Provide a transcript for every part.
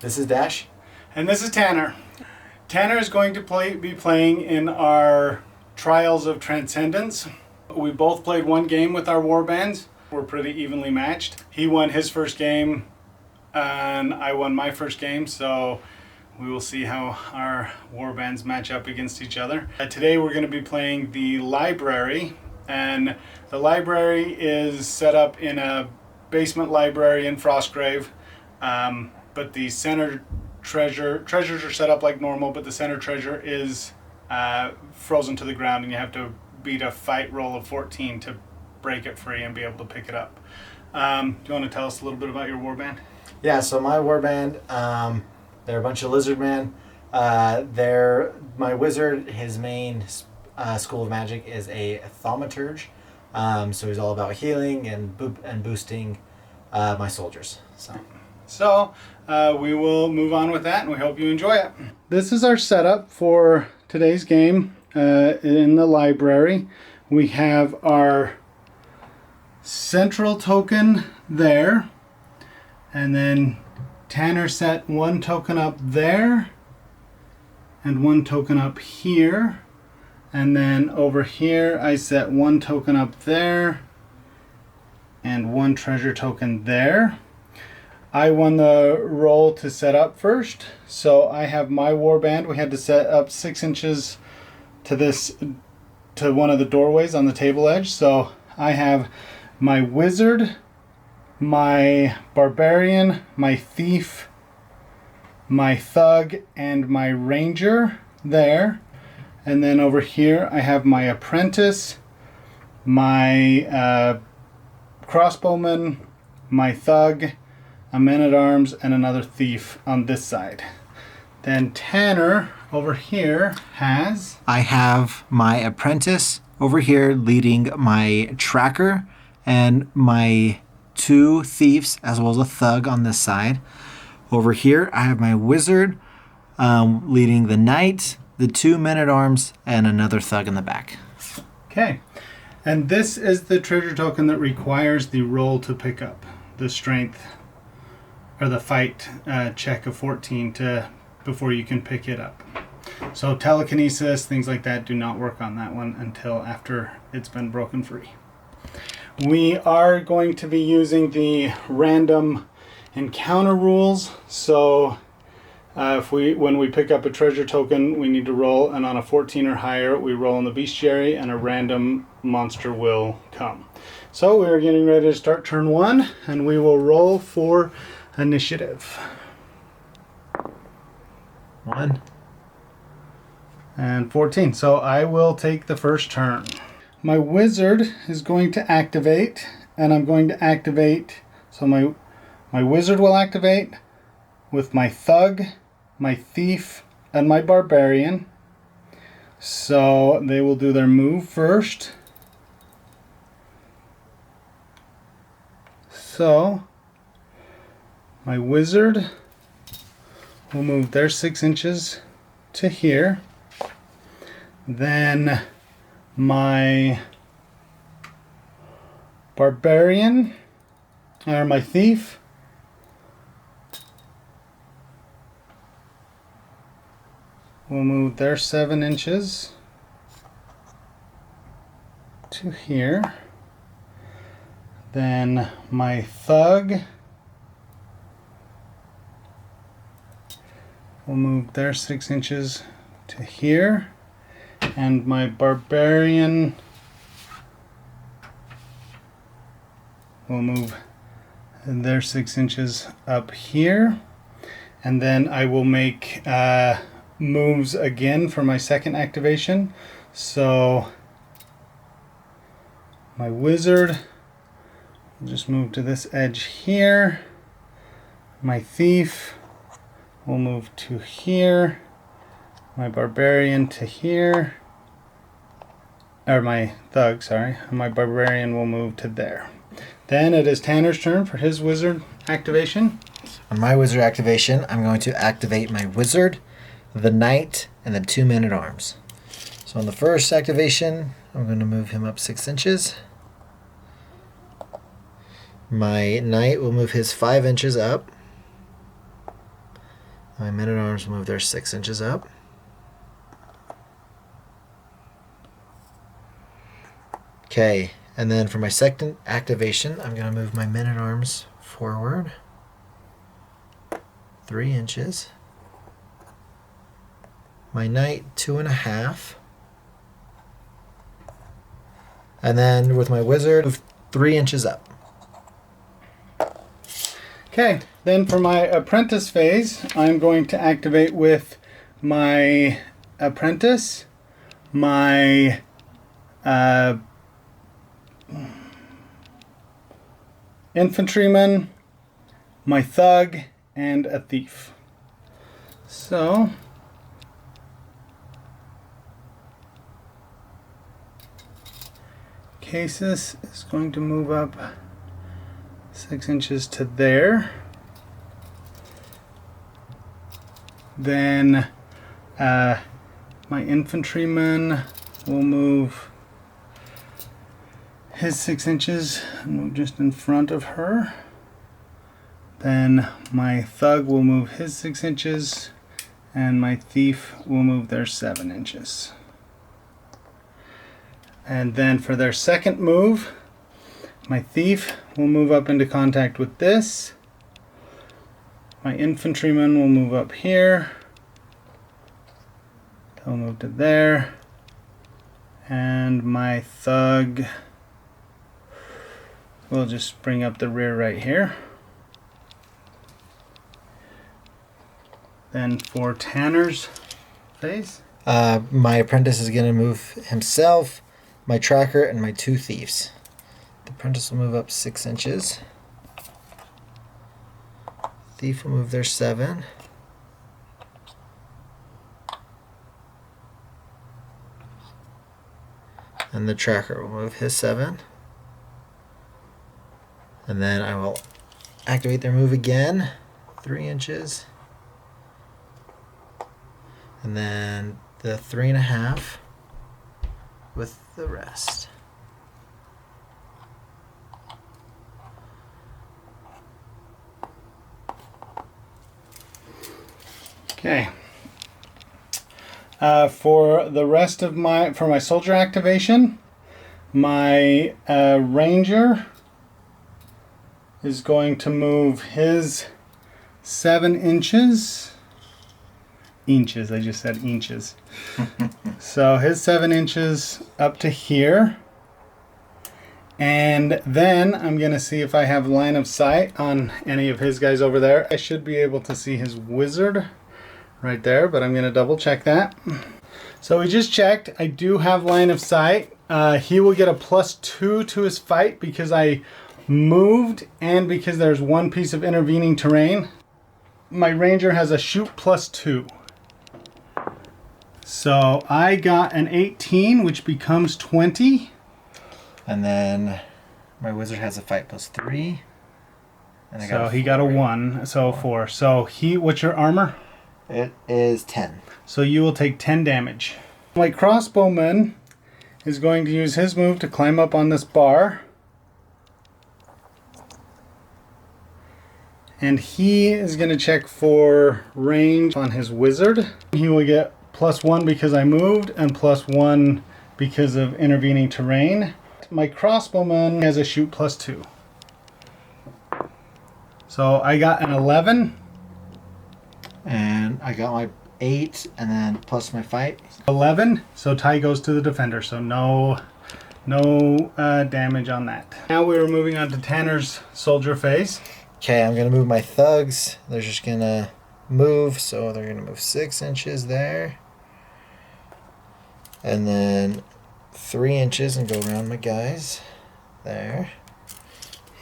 This is Dache. And this is Tanner. Tanner is going to be playing in our Trials of Transcendence. We both played one game with our warbands. We're pretty evenly matched. He won his first game and I won my first game, so we will see how our warbands match up against each other. Today we're going to be playing the library, and the library is set up in a basement library in Frostgrave, but the center treasures are set up like normal, but the center treasure is frozen to the ground, and you have to beat a fight roll of 14 to break it free and be able to pick it up. Do you want to tell us a little bit about your warband? Yeah, so my warband, they're a bunch of lizard men. My wizard, his main school of magic is a thaumaturge. So he's all about healing and boosting my soldiers. So we will move on with that, and we hope you enjoy it. This is our setup for today's game in the library. We have our central token there, and then Tanner set one token up there and one token up here, and then over here I set one token up there and one treasure token there. I won the roll to set up first, so I have my warband. We had to set up 6 inches to one of the doorways on the table edge. So I have my wizard, my barbarian, my thief, my thug, and my ranger there. And then over here I have my apprentice, my crossbowman, my thug, a man-at-arms, and another thief on this side. Then Tanner over here has... I have my apprentice over here leading my tracker and my 2 thieves as well as a thug on this side. Over here I have my wizard leading the knight, the 2 men-at-arms, and another thug in the back. Okay, and this is the treasure token that requires the roll to pick up the strength or the fight check of 14 before you can pick it up. So telekinesis, things like that do not work on that one until after it's been broken free. We are going to be using the random encounter rules. So when we pick up a treasure token, we need to roll, and on a 14 or higher, we roll in the bestiary, and a random monster will come. So we're getting ready to start turn 1, and we will roll for initiative. 1 and 14. So I will take the first turn. My wizard is going to activate, and I'm going to activate, so my wizard will activate with my thug, my thief, and my barbarian. So they will do their move first. So my wizard will move their 6 inches to here. Then my barbarian, or my thief, will move their 7 inches to here. Then my thug will move their 6 inches to here, and my barbarian will move their 6 inches up here. And then I will make moves again for my second activation. So my wizard will just move to this edge here. My thief will move to here. My barbarian to here. Or my thug, sorry. My barbarian will move to there. Then it is Tanner's turn for his wizard activation. On my wizard activation, I'm going to activate my wizard, the knight, and the 2 men-at-arms. So on the first activation, I'm going to move him up 6 inches. My knight will move his 5 inches up. My men-at-arms move their 6 inches up. Okay, and then for my second activation, I'm going to move my men-at-arms forward 3 inches. My knight 2.5. And then with my wizard, move 3 inches up. Okay, then for my apprentice phase, I'm going to activate with my apprentice, my infantryman, my thug, and a thief. So Casus is going to move up 6 inches to there. Then my infantryman will move his 6 inches and move just in front of her. Then my thug will move his 6 inches and my thief will move their 7 inches. And then for their second move, my thief will move up into contact with this. My infantryman will move up here. They'll move to there. And my thug will just bring up the rear right here. Then for Tanner's phase, my apprentice is going to move himself, my tracker, and my 2 thieves. The apprentice will move up 6 inches. Thief will move their 7. And the tracker will move his 7. And then I will activate their move again, 3 inches. And then the 3.5 with the rest. okay. For the rest of my soldier activation, my ranger is going to move his 7 inches. Inches, I just said inches. So his 7 inches up to here. And then I'm going to see if I have line of sight on any of his guys over there. I should be able to see his wizard right there, but I'm going to double check that. So we just checked. I do have line of sight. He will get a +2 to his fight because I moved and because there's one piece of intervening terrain. My ranger has a shoot +2. So I got an 18, which becomes 20. And then my wizard has a fight +3. And I So he got a 1, so 4. So what's your armor? It is 10. So you will take 10 damage. My crossbowman is going to use his move to climb up on this bar. And he is going to check for range on his wizard. He will get +1 because I moved and +1 because of intervening terrain. My crossbowman has a shoot +2. So I got an 11. And I got my 8 and then plus my fight. 11. So tie goes to the defender. So no damage on that. Now we're moving on to Tanner's soldier phase. Okay, I'm going to move my thugs. They're just going to move. So they're going to move 6 inches there. And then 3 inches and go around my guys. There.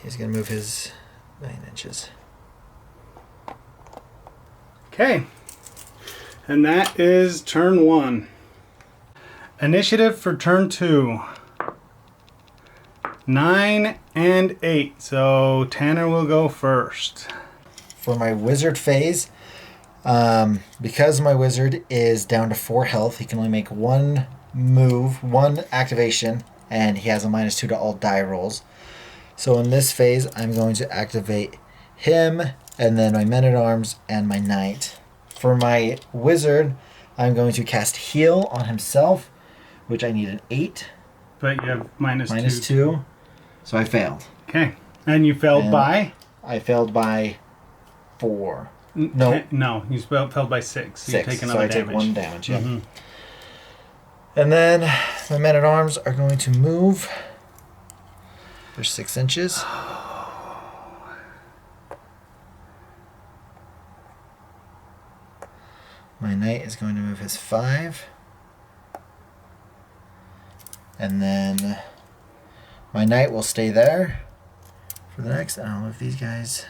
He's going to move his 9 inches. Okay. And that is turn 1. Initiative for turn 2. 9 and 8. So Tanner will go first. For my wizard phase, because my wizard is down to 4 health, he can only make 1 move, 1 activation, and he has a -2 to all die rolls. So in this phase, I'm going to activate him, and then my men-at-arms and my knight. For my wizard, I'm going to cast heal on himself, which I need an 8. But you have minus Minus 2. So I failed. Okay. And you failed by? I failed by 4. No. No, you failed by 6. So 6. you take another so I damage. take 1 damage, yeah. Mm-hmm. And then my men-at-arms are going to move. They're 6 inches. My knight is going to move his 5. And then my knight will stay there for the next. I'll move these guys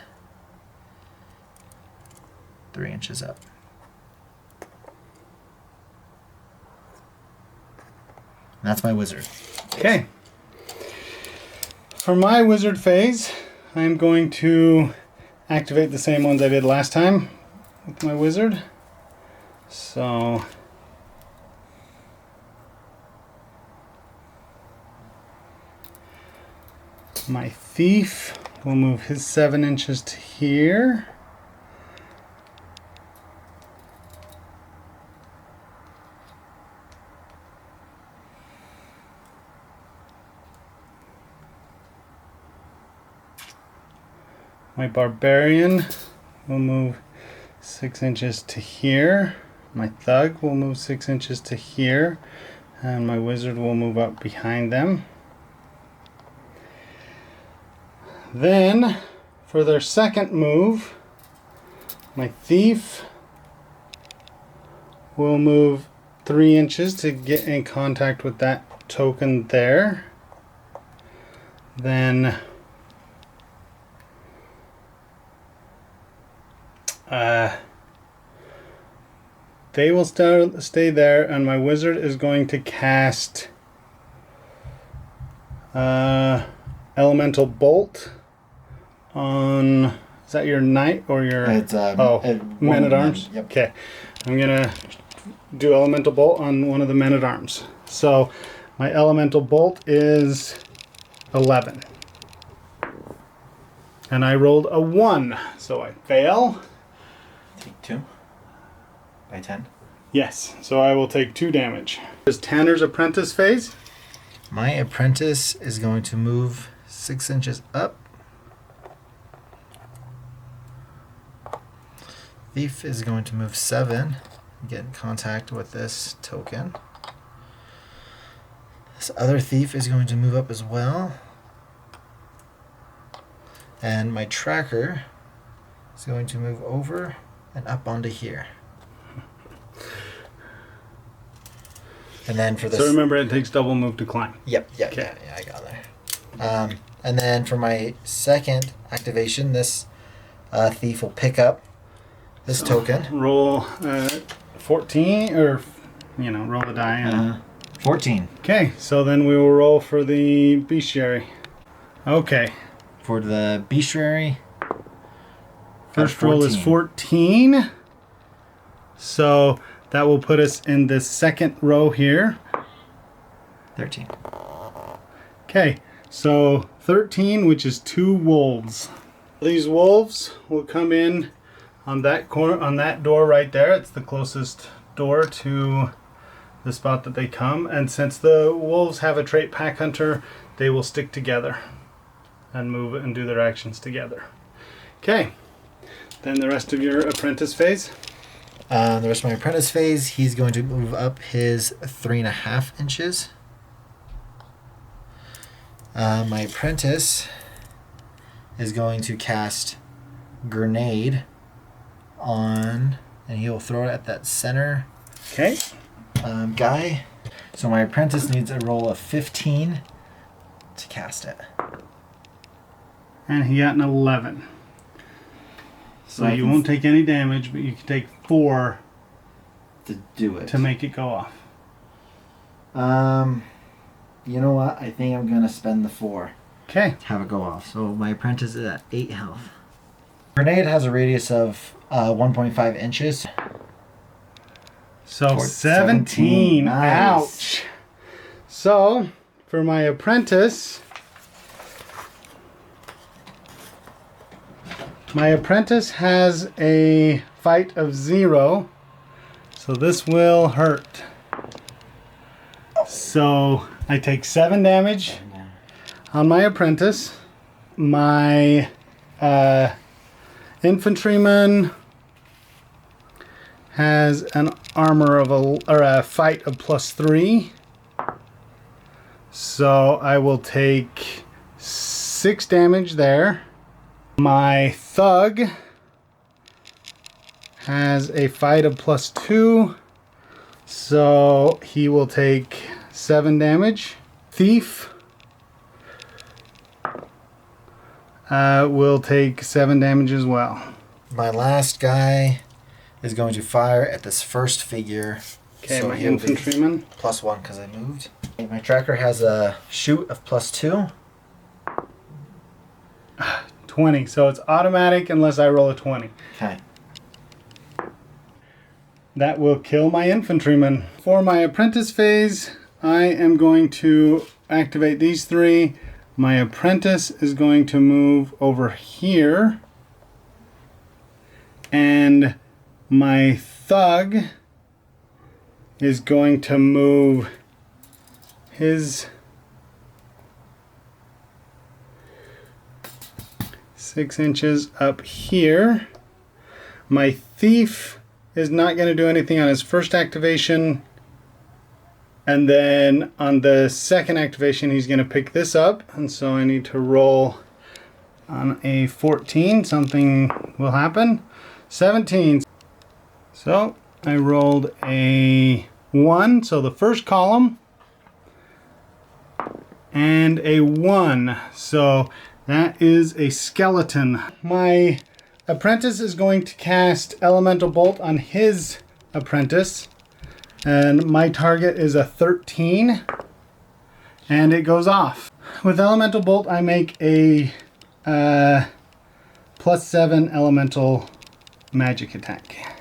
3 inches up. And that's my wizard. Okay. For my wizard phase, I'm going to activate the same ones I did last time with my wizard. So my thief will move his 7 inches to here. My barbarian will move 6 inches to here. My thug will move 6 inches to here. And my wizard will move up behind them. Then, for their second move, my thief will move 3 inches to get in contact with that token there. Then they will stay there, and my wizard is going to cast Elemental Bolt on. Is that your knight or your? It's Men-at-Arms. Yep. Okay, I'm gonna do Elemental Bolt on one of the Men-at-Arms. So my Elemental Bolt is 11, and I rolled a 1, so I fail. Take 2 by 10. Yes, so I will take 2 damage. Is Tanner's apprentice phase? My apprentice is going to move 6 inches up. Thief is going to move 7, get in contact with this token. This other thief is going to move up as well. And my tracker is going to move over and up onto here. And then for this. So remember, it takes double move to climb. Yep, yeah, I got there. And then for my second activation, this thief will pick up this token. Roll 14, or roll the die. And 14. Okay, so then we will roll for the bestiary. Okay. For the bestiary. First roll is 14. So that will put us in the second row here. 13. Okay, so 13, which is 2 wolves. These wolves will come in on that corner, on that door right there. It's the closest door to the spot that they come. And since the wolves have a trait Pack Hunter, they will stick together and move and do their actions together. Okay, then the rest of your apprentice phase. The rest of my apprentice phase, he's going to move up his 3.5 inches. My apprentice is going to cast Grenade on, and he'll throw it at that center guy. So my apprentice needs a roll of 15 to cast it. And he got an 11. So you won't take any damage, but you can take 4 to do it. To make it go off. You know what? I think I'm gonna spend the 4. Okay. To have it go off. So my apprentice is at 8 health. Grenade has a radius of 1.5 inches. So 17. Nice. Ouch. So for my apprentice, has a fight of 0. So this will hurt. So I take 7 damage on my apprentice. My infantryman has an armor of a fight of +3. So I will take 6 damage there. My thug has a fight of +2. So he will take 7 damage. Thief will take 7 damage as well. My last guy is going to fire at this first figure. Okay, so my infantryman. +1 because I moved. My tracker has a shoot of +2. 20, so it's automatic unless I roll a 20. Okay. That will kill my infantryman. For my apprentice phase, I am going to activate these 3. My apprentice is going to move over here. And my thug is going to move his 6 inches up here. My thief is not going to do anything on his first activation. And then on the second activation, he's going to pick this up. And so I need to roll on a 14. Something will happen. 17. So I rolled a 1. So the first column. And a 1. So that is a skeleton. My apprentice is going to cast Elemental Bolt on his apprentice. And my target is a 13. And it goes off. With Elemental Bolt, I make a +7 elemental magic attack.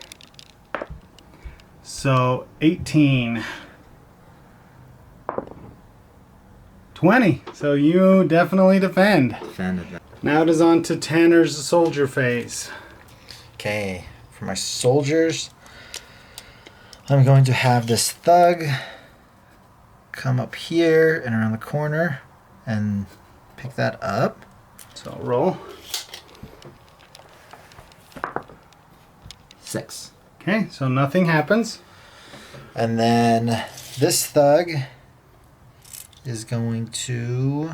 So 18. 20. So you definitely defend. Defended that. Now it is on to Tanner's soldier phase. Okay, for my soldiers, I'm going to have this thug come up here and around the corner and pick that up. So roll. 6. Okay, so nothing happens. And then this thug is going to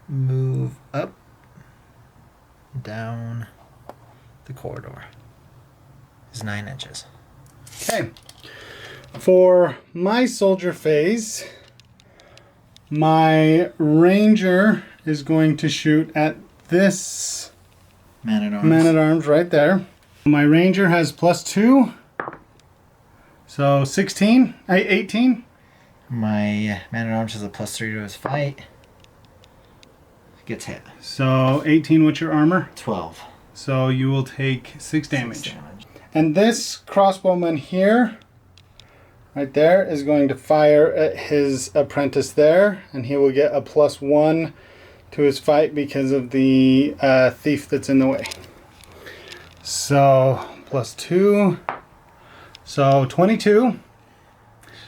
move up, down the corridor. It's 9 inches. Okay. For my soldier phase, my ranger is going to shoot at this man-at-arms right there. My ranger has +2. So 16, 18. My man-at-arms has a +3 to his fight. Gets hit. So 18, what's your armor? 12. So you will take 6 damage. And this crossbowman here, right there, is going to fire at his apprentice there. And he will get a +1 to his fight because of the thief that's in the way. So +2. So 22.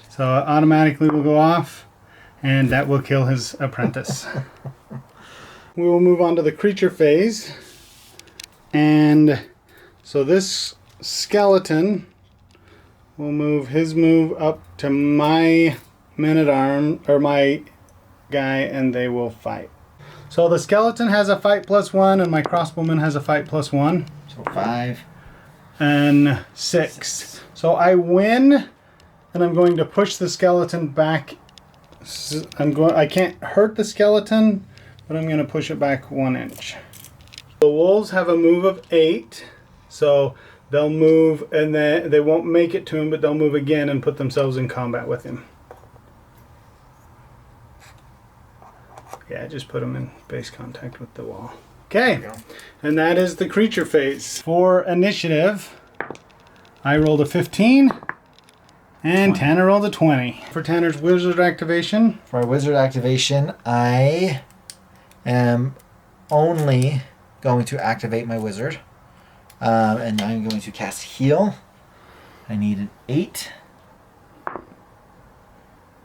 So it automatically will go off. And that will kill his apprentice. We will move on to the creature phase. And so this skeleton will move his move up to my man-at-arm, or my guy, and they will fight. So the skeleton has a fight +1, and my crossbowman has a fight +1. So 5. And 6. So I win, and I'm going to push the skeleton back. I can't hurt the skeleton, but I'm going to push it back 1 inch. The wolves have a move of 8, so they'll move, and then they won't make it to him, but they'll move again and put themselves in combat with him. Yeah, just put them in base contact with the wall. Okay, and that is the creature phase. For initiative, I rolled a 15, and 20. Tanner rolled a 20. For Tanner's wizard activation. For my wizard activation, I am only going to activate my wizard And I'm going to cast Heal. I need an 8.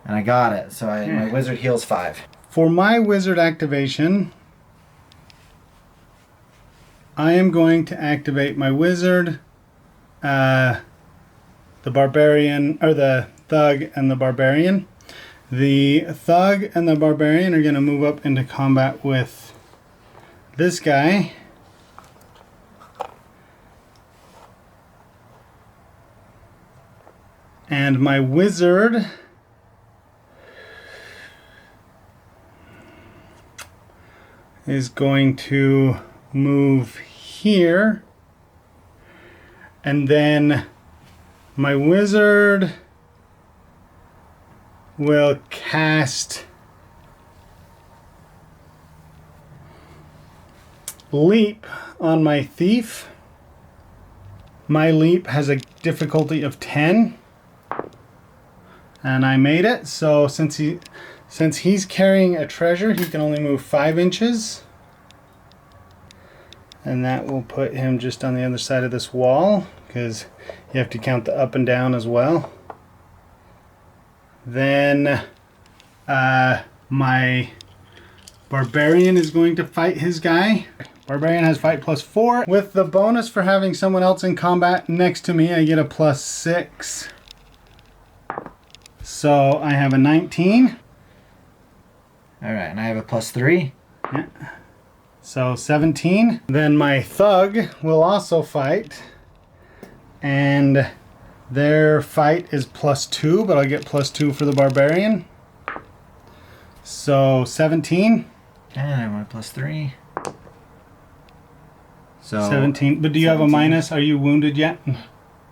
And I got it. So my wizard heals 5. For my wizard activation, I am going to activate my wizard, the barbarian, or the thug and the barbarian. The thug and the barbarian are going to move up into combat with this guy. And my wizard is going to move here. And then my wizard will cast Leap on my thief. My leap has a difficulty of 10. And I made it. So since he's carrying a treasure, he can only move 5 inches. And that will put him just on the other side of this wall, because you have to count the up and down as well. Then my barbarian is going to fight his guy. Barbarian has fight +4. With the bonus for having someone else in combat next to me, I get a +6. So I have a 19. All right, and I have a +3. Yeah. So 17. Then my thug will also fight. And their fight is +2, but I'll get +2 for the barbarian. So 17. And I want a +3. So 17. But do you have a minus? Are you wounded yet?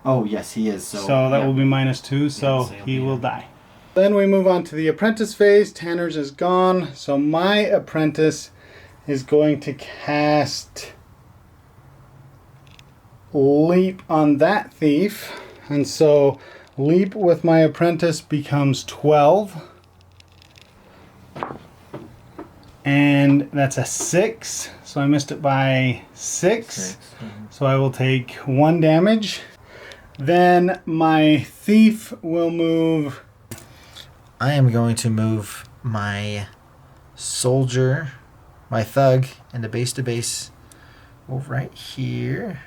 Oh, yes, he is. So that will be -2, so he will die. Then we move on to the apprentice phase. Tanner's is gone. So my apprentice is going to cast Leap on that thief. And so Leap with my apprentice becomes 12. And that's a 6. So I missed it by 6. So I will take 1 damage. Then my thief will move. I am going to move my soldier, my thug, into base to base over right here.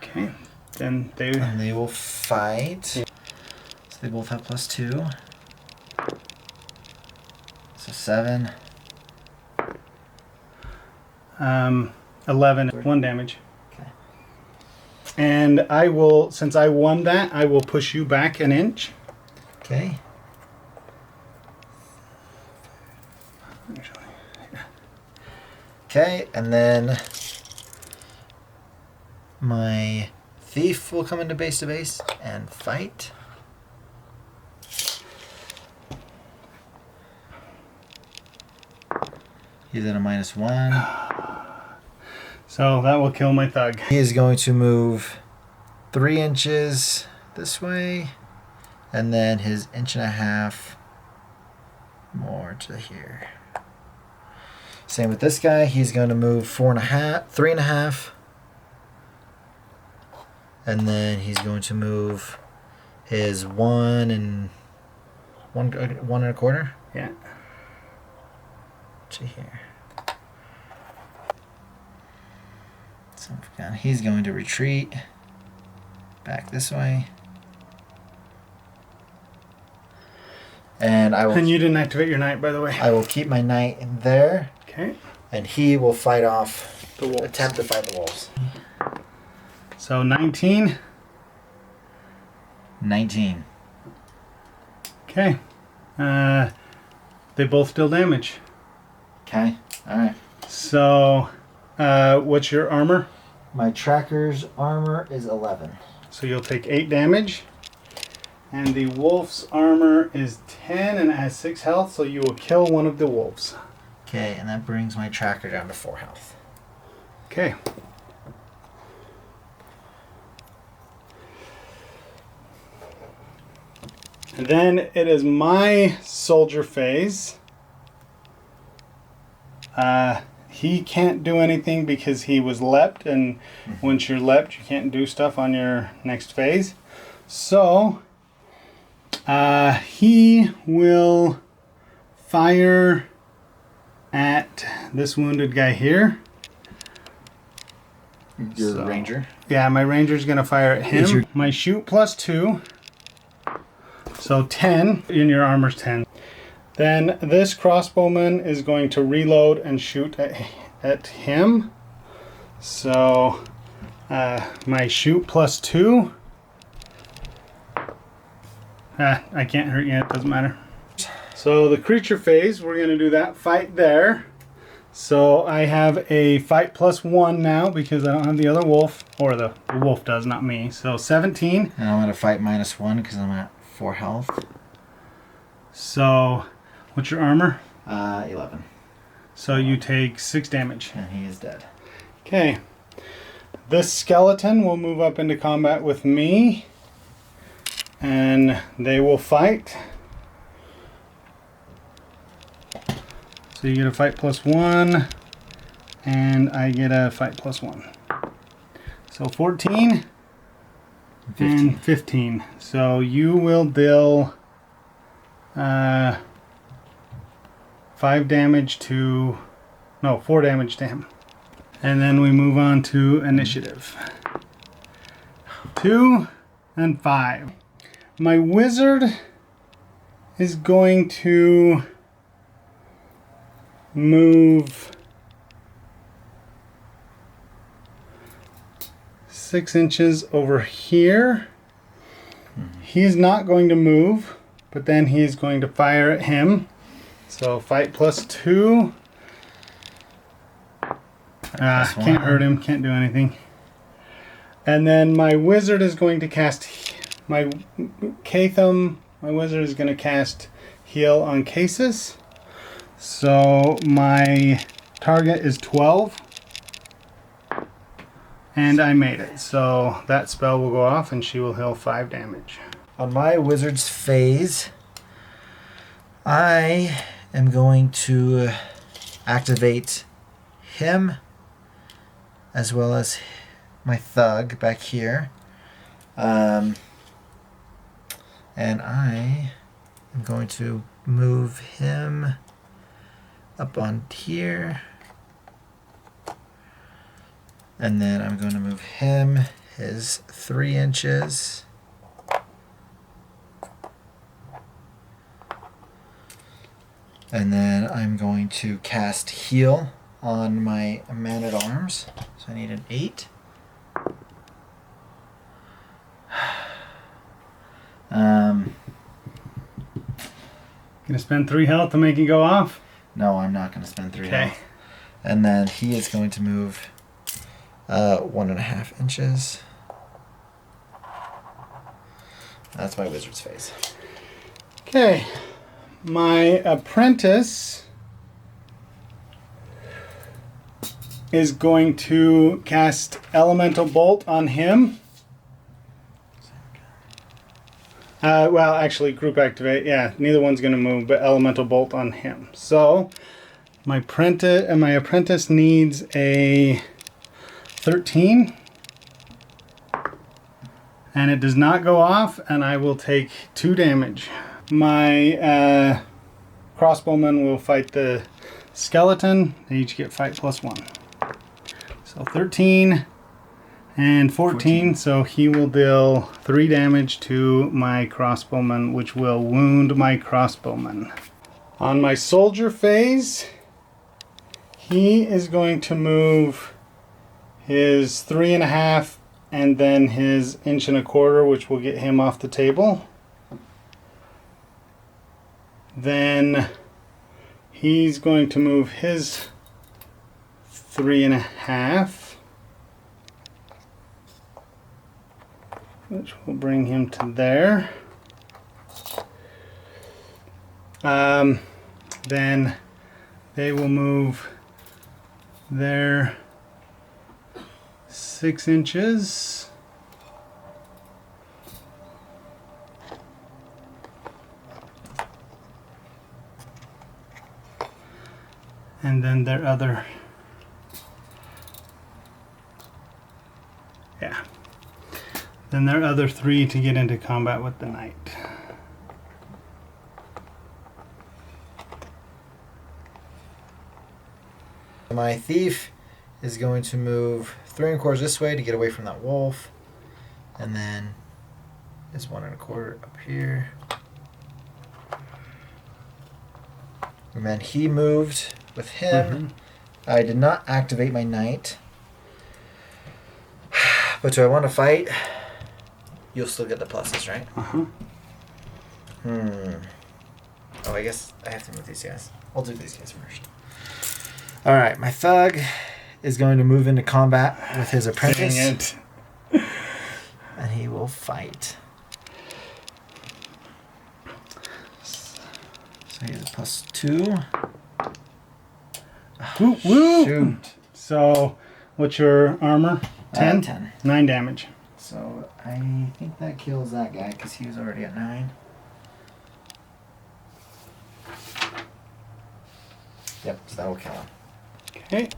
Okay. Then they will fight. So they both have +2. So 7. 11. 1 damage. Okay. And I will, since I won that, I will push you back an inch. Okay. Okay, and then my thief will come into base to base and fight. He's at a -1. So that will kill my thug. He is going to move 3 inches this way, and then his 1.5 more to here. Same with this guy. He's going to move 3.5, and then he's going to move his 1.25. Yeah. To here. So he's going to retreat back this way. And I will. And you didn't activate your knight, by the way. I will keep my knight in there. Okay. And he will fight off the wolves. Attempt to fight the wolves. So 19. 19. Okay. They both deal damage. Okay. All right. So, what's your armor? My tracker's armor is 11. So you'll take 8 damage. And the wolf's armor is 10 and it has 6 health, so you will kill one of the wolves. Okay, and that brings my tracker down to 4 health. Okay. And then it is my soldier phase. He can't do anything because he was leapt, and once you're leapt, you can't do stuff on your next phase. So he will fire at this wounded guy here. Your ranger? Yeah, my ranger's gonna fire at him. My shoot +2. So 10, and your armor's 10. Then this crossbowman is going to reload and shoot at him. So my shoot +2. I can't hurt you, it doesn't matter. So the creature phase, we're going to do that fight there. So I have a fight +1 now because I don't have the other wolf, or the wolf does, not me. So 17. And I'm going to fight -1 because I'm at 4 health. So what's your armor? 11. So you take 6 damage. And he is dead. Okay. This skeleton will move up into combat with me. And they will fight. So you get a fight +1. And I get a fight +1. So 14. 15. And 15. So you will deal 5 damage to... No, 4 damage to him. And then we move on to initiative. 2 and 5. My wizard is going to move 6 inches over here. He's not going to move, but then he's going to fire at him. So fight +2. Can't hurt him, can't do anything. And then my wizard is going to cast my wizard is going to cast heal on cases. So my target is 12. And I made it. So that spell will go off and she will heal 5 damage. On my wizard's phase, I am going to activate him as well as my thug back here. And I am going to move him up on here. And then I'm going to move him his 3 inches. And then I'm going to cast heal on my man-at-arms. So I need an 8. Gonna spend 3 health to make it go off? No, I'm not going to spend 3 health. And then he is going to move 1.5 inches. That's my wizard's phase. Okay. My apprentice is going to cast Elemental Bolt on him. Well, actually, group activate. Yeah, neither one's going to move, but Elemental Bolt on him. So, my apprentice needs a 13. And it does not go off, and I will take 2 damage. My crossbowman will fight the skeleton. They each get fight +1. So 13 and 14. So he will deal 3 damage to my crossbowman, which will wound my crossbowman. On my soldier phase, he is going to move his 3.5 and then his 1.25 inches, which will get him off the table. Then he's going to move his 3.5, which will bring him to there. Then they will move their 6 inches. And then their other Then their other 3 to get into combat with the knight. My thief is going to move 3 1/4 this way to get away from that wolf. And then it's 1 1/4 up here. And then he moved with him. I did not activate my knight. But do I want to fight? You'll still get the pluses, right? Oh, I guess I have to move these guys. I'll do these guys first. Alright, my thug is going to move into combat with his apprentice. Dang it. And he will fight. So he has a +2. Woo, woo. Shoot. So, what's your armor? 10? 10. 9 damage. So I think that kills that guy because he was already at 9. Yep, so that will kill him. Okay.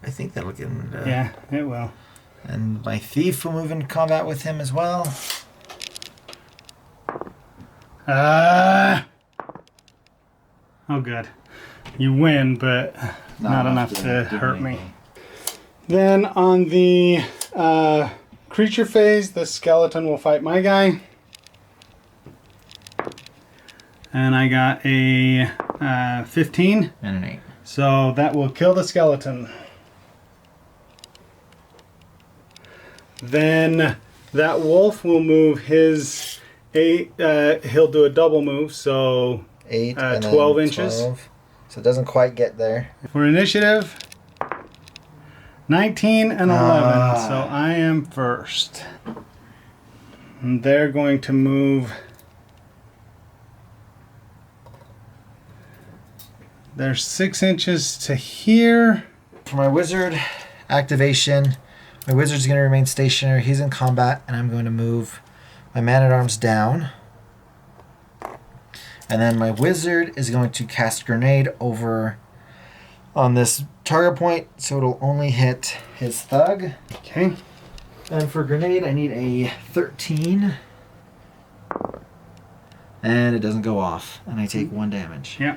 I think that'll get him into... Yeah, it will. And my thief will move into combat with him as well. Oh, good. You win, but not enough to hurt me. Then on the creature phase, the skeleton will fight my guy. And I got a 15. And an 8. So that will kill the skeleton. Then that wolf will move his 8. He'll do a double move, so 8 and 12 then inches. 12. So it doesn't quite get there. For initiative, 19 and 11. So I am first. And they're going to move. They're 6 inches to here. For my wizard activation, my wizard's going to remain stationary. He's in combat, and I'm going to move my man-at-arms down. And then my wizard is going to cast grenade over on this target point, so it'll only hit his thug. Okay. And for grenade, I need a 13. And it doesn't go off, and I take 1 damage. Yeah.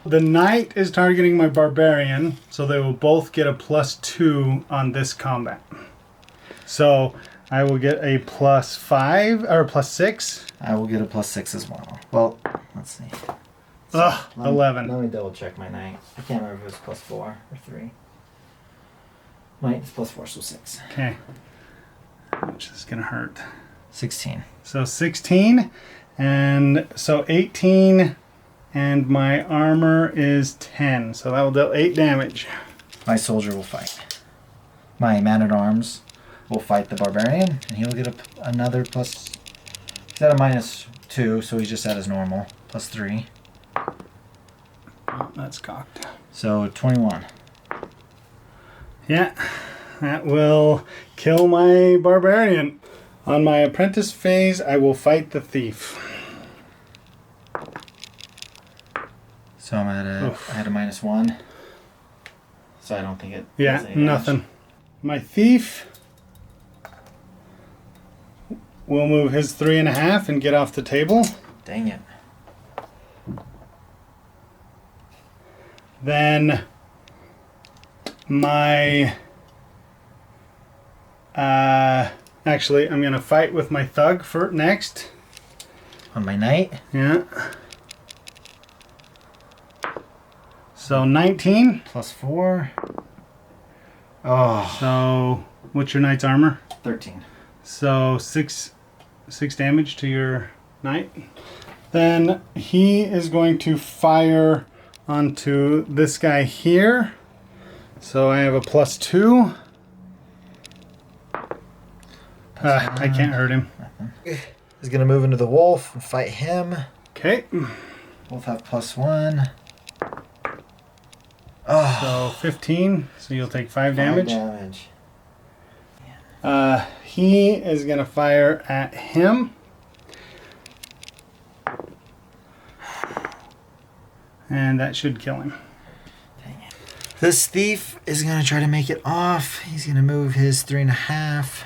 The knight is targeting my barbarian, so they will both get a +2 on this combat. So I will get a +5 or +6. I will get a +6 as well. Well, let's see. Ugh, 11. Let me double check my knight. I can't remember if it was +4 or 3. Knight is +4, so 6. Okay. Which is going to hurt. 16. So 16, and so 18, and my armor is 10. So that will deal 8 damage. My soldier will fight. My man-at-arms will fight the barbarian, and he'll get another plus... He's at a -2, so he's just at his normal. +3. Oh, that's cocked. So 21. Yeah, that will kill my barbarian. On my apprentice phase, I will fight the thief. So I'm at a... Oof. I had a -1. So I don't think it... Yeah, does any damage. nothing. My thief will move his 3.5 and get off the table. Dang it. Then my actually I'm gonna fight with my thug for next. On my knight? Yeah. So 19. +4. Oh. So what's your knight's armor? 13. So six damage to your knight. Then he is going to fire onto this guy here. So I have a +2. I can't hurt him. He's going to move into the wolf and fight him. Okay. Both have +1. Oh. So 15. So you'll take 5 damage. 5 damage. He is going to fire at him. And that should kill him. This thief is going to try to make it off. He's going to move his 3.5.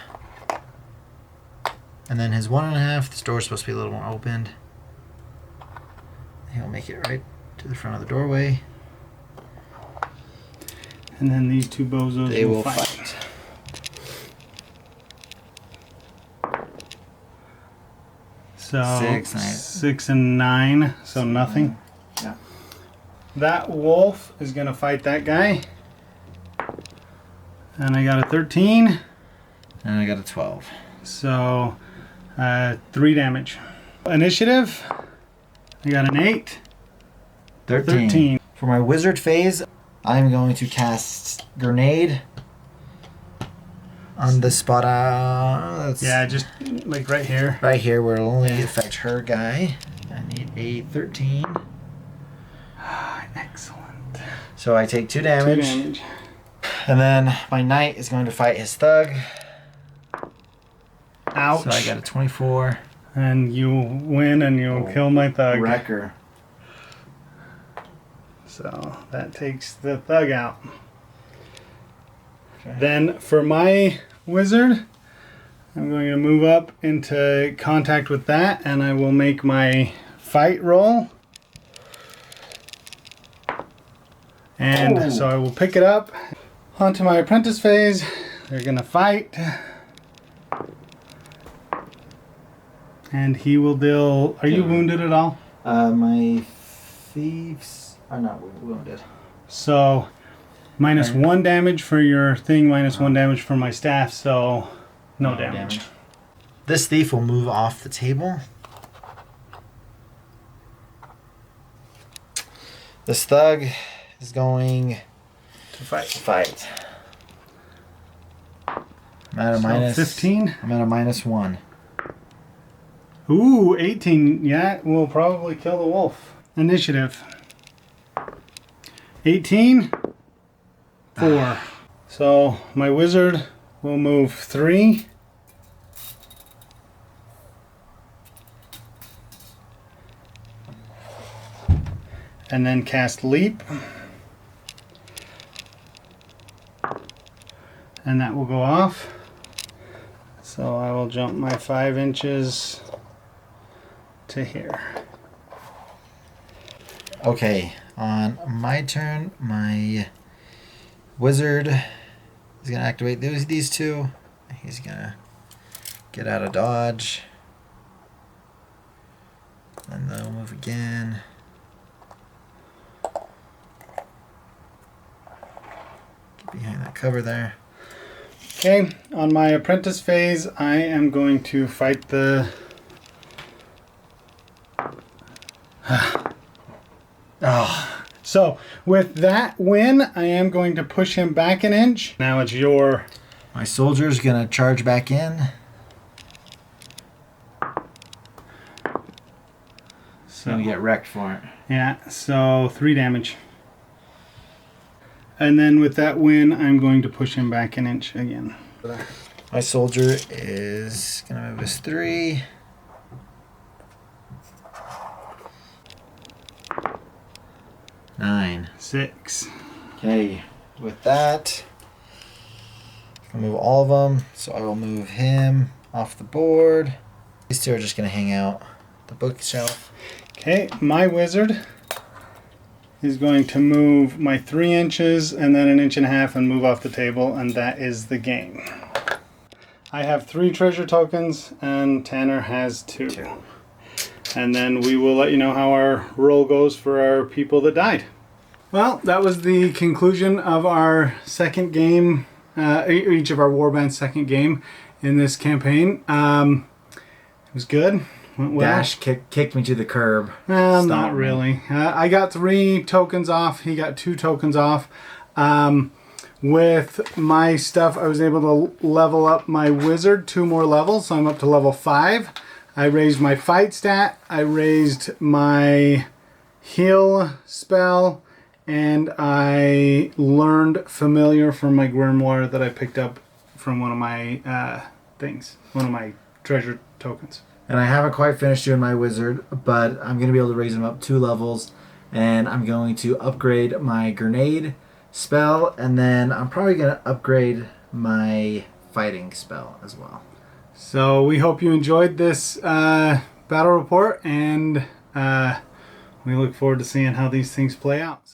And then his 1.5. This door's supposed to be a little more opened. He'll make it right to the front of the doorway. And then these two bozos They will will fight. fight. So 6, 6 and 9, so nothing. Yeah. That wolf is gonna fight that guy. And I got a 13. And I got a 12. So 3 damage. Initiative, I got an 8. 13. For my wizard phase, I'm going to cast Grenade on the spot. Yeah, just like right here. Right here, where it'll only affect her guy. I need a 13. Excellent. So I take 2 2 damage. damage. And then my knight is going to fight his thug. Ouch. So I got a 24. And you win and you'll kill my thug. Wrecker. So that takes the thug out. Okay. Then for my wizard, I'm going to move up into contact with that and I will make my fight roll. And so I will pick it up onto my apprentice phase. They're gonna fight. And he will deal. Are you wounded at all? My thieves are not wounded. So minus 1 damage for your thing, minus 1 damage for my staff, so no damage. This thief will move off the table. This thug is going To fight. to fight. I'm at a So minus 15. I'm at a -1. Ooh, 18. Yeah, will probably kill the wolf. Initiative. 18. 4. So my wizard will move 3. And then cast leap. And that will go off. So I will jump my 5 inches to here. Okay, on my turn, my wizard is gonna activate these two. He's gonna get out of dodge. And they'll move again. Get behind that cover there. Okay, on my apprentice phase, I am going to fight the... Oh, So, with that win, I am going to push him back an inch. Now it's your... my soldier's gonna charge back in. So, Gonna get wrecked for it. yeah, so 3 damage. And then with that win, I'm going to push him back an inch again. My soldier is gonna move his 3. Nine. 6. Okay, with that, I'll move all of them. So I will move him off the board. These two are just gonna hang out the bookshelf. Okay, my wizard is going to move my 3 inches and then 1.5 inches and move off the table, and that is the game. I have 3 treasure tokens and Tanner has 2. And then we will let you know how our roll goes for our people that died. Well, that was the conclusion of our second game, each of our warband's second game in this campaign. It was good. Went well. Dache kicked me to the curb. Well, Stopped not me. really. I got 3 tokens off. He got 2 tokens off. With my stuff, I was able to level up my wizard 2 more levels, so I'm up to level 5. I raised my fight stat. I raised my heal spell, and I learned familiar from my grimoire that I picked up from one of my things, one of my treasure tokens. And I haven't quite finished doing my wizard, but I'm going to be able to raise him up 2 levels. And I'm going to upgrade my grenade spell, and then I'm probably going to upgrade my fighting spell as well. So we hope you enjoyed this battle report, and we look forward to seeing how these things play out.